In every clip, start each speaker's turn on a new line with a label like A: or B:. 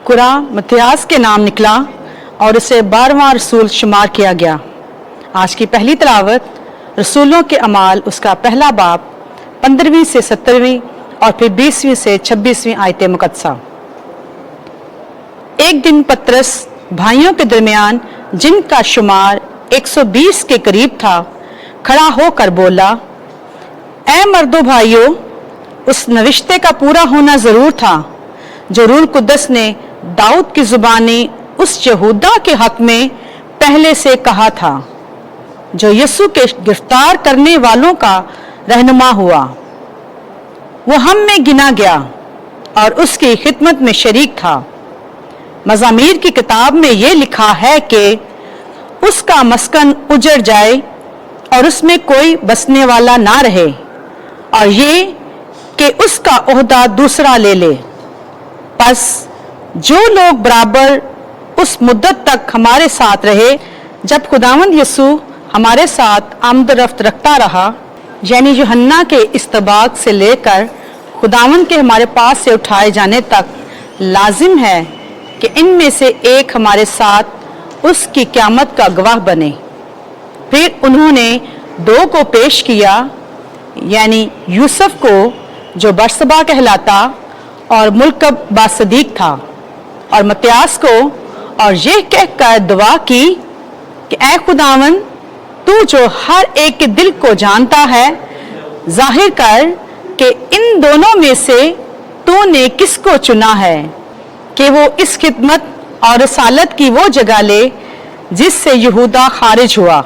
A: कुरा मत्तियास के नाम निकला और उसे 12वां रसूल शुमार किया गया। आज की पहली तिलावत रसूलों के अमाल उसका पहला बाब 15वीं से 17वीं और फिर 20वीं से 26वीं आयत मुकद्दसा। एक दिन पतरस भाइयों के दरमियान जिनका शुमार 120 के करीब था खड़ा होकर बोला, ऐ मर्दो भाइयों, उस नविश्ते का पूरा होना जरूर था जो रूह कुद्दस ने दाऊद की जुबानी उस यहूदा के हक में पहले से कहा था, जो यीशु के गिरफ्तार करने वालों का रहनुमा हुआ। वो हम में गिना गया और उसकी खिदमत में शरीक था। मज़ामीर की किताब में ये लिखा है कि उसका मस्कन उजड़ जाए और उसमें कोई बसने वाला ना रहे, और ये कि उसका ओहदा दूसरा ले ले। बस जो लोग बराबर उस मुद्दत तक हमारे साथ रहे जब खुदावंद यीशु हमारे साथ आमदरफ्त रखता रहा, यानी यूहन्ना के इस्तबाक से लेकर खुदावंद के हमारे पास से उठाए जाने तक, लाजिम है कि इनमें से एक हमारे साथ उसकी क़यामत का गवाह बने। फिर उन्होंने दो को पेश किया, यानी यूसुफ को जो बरसबा कहलाता और मुल्कब बासदीक था, और मत्तियास को, और यह कहकर दुआ की कि ऐ खुदावन, तू जो हर एक के दिल को जानता है, जाहिर कर कि इन दोनों में से तूने किसको चुना है कि वो इस खिदमत और रसालत की वो जगह ले जिससे यहूदा खारिज हुआ,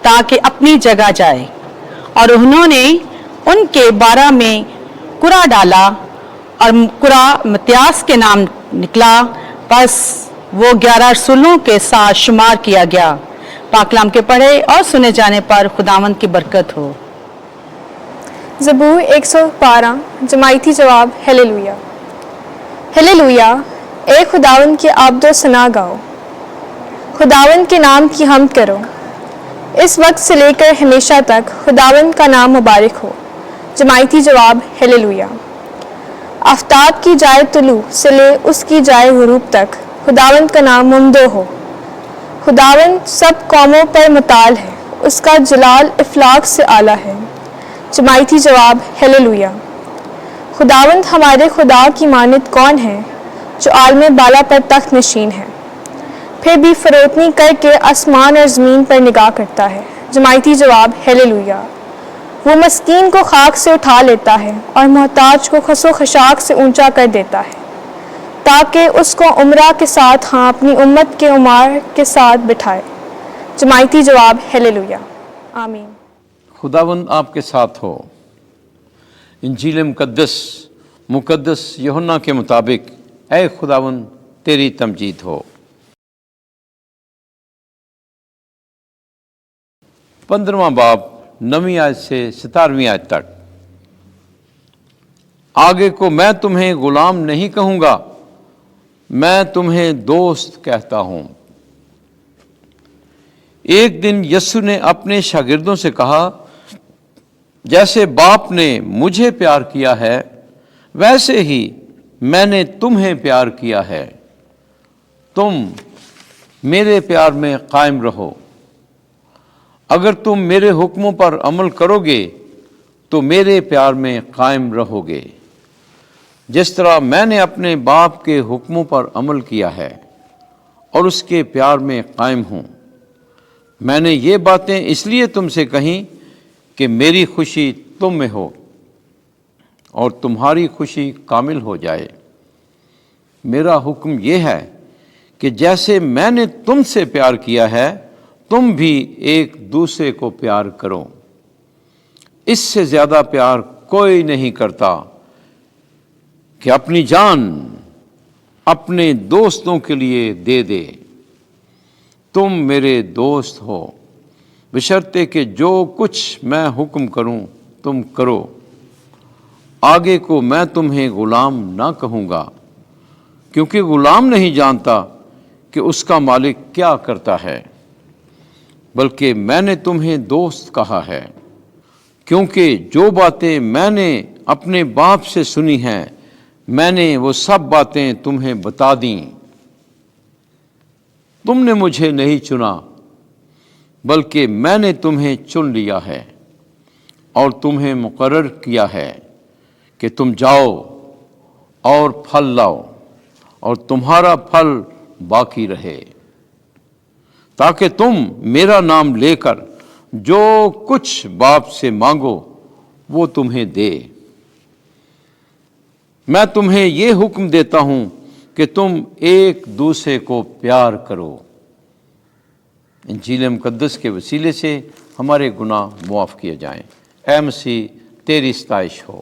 A: ताकि अपनी जगह जाए। और उन्होंने उनके 12 में कुरा डाला और कुरा मत्तियास के नाम निकला। बस वो 11 रसूलों के साथ शुमार किया गया। पाक कलाम के पढ़े और सुने जाने पर खुदावंद की बरकत हो।
B: ज़बूर 112 जमायती जवाब हेलेलुया। हेलेलुया, ए खुदावंद की आबदो सना गाओ, खुदावंद के नाम की हमद करो। इस वक्त से लेकर हमेशा तक खुदावंद का नाम मुबारक हो। जमायती जवाब हेलेलुया। आफ्ताब की जाए तुलू से ले उसकी जाए गुरूब तक खुदावंद का नाम मुमदो हो। खुदावंद सब कौमों पर मताल है, उसका जलाल इफलाक से आला है। जमायती जवाब हेलेलुया। खुदावंद हमारे खुदा की मानद कौन है, जो आलम बाला पर तख्त नशीन है, फिर भी फरोतनी करके आसमान और ज़मीन पर निगाह करता है। जमायती जवाब हेलेलुया। वो मस्कीन को खाक से उठा लेता है और मोहताज को खसो खशाक से ऊंचा कर देता है, ताकि उसको उमरा के साथ, हाँ, अपनी उम्मत के उमार के साथ बिठाए। जमायती जवाब हेलेलुया। आमीन।
C: खुदावंद आपके साथ हो। इंजील मुकद्दस यूहन्ना के मुताबिक, ऐ खुदावंद तेरी तमजीद हो। 15वां बाब 9वीं आयत से 17वीं आयत तक। आगे को मैं तुम्हें गुलाम नहीं कहूँगा, मैं तुम्हें दोस्त कहता हूँ। एक दिन यीशु ने अपने शागिर्दों से कहा, जैसे बाप ने मुझे प्यार किया है, वैसे ही मैंने तुम्हें प्यार किया है। तुम मेरे प्यार में कायम रहो। अगर तुम मेरे हुक्मों पर अमल करोगे तो मेरे प्यार में कायम रहोगे, जिस तरह मैंने अपने बाप के हुक्मों पर अमल किया है और उसके प्यार में कायम हूँ। मैंने ये बातें इसलिए तुमसे कहीं कि मेरी खुशी तुम में हो और तुम्हारी खुशी कामिल हो जाए। मेरा हुक्म ये है कि जैसे मैंने तुमसे प्यार किया है, तुम भी एक दूसरे को प्यार करो। इससे ज़्यादा प्यार कोई नहीं करता कि अपनी जान अपने दोस्तों के लिए दे दे। तुम मेरे दोस्त हो, बशर्ते कि जो कुछ मैं हुक्म करूं तुम करो। आगे को मैं तुम्हें गुलाम ना कहूँगा, क्योंकि गुलाम नहीं जानता कि उसका मालिक क्या करता है, बल्कि मैंने तुम्हें दोस्त कहा है, क्योंकि जो बातें मैंने अपने बाप से सुनी हैं میں نے وہ سب باتیں تمہیں بتا دیں۔ تم نے مجھے نہیں چنا بلکہ میں نے تمہیں چن لیا ہے اور تمہیں مقرر کیا ہے کہ تم جاؤ اور پھل لاؤ اور تمہارا پھل باقی رہے، تاکہ تم میرا نام لے کر جو کچھ باپ سے مانگو وہ تمہیں دے۔ میں تمہیں یہ حکم دیتا ہوں کہ تم ایک دوسرے کو پیار کرو۔ انجیل مقدس کے وسیلے سے ہمارے گناہ معاف کیے جائیں۔ اے مسیح، تیری ستائش ہو۔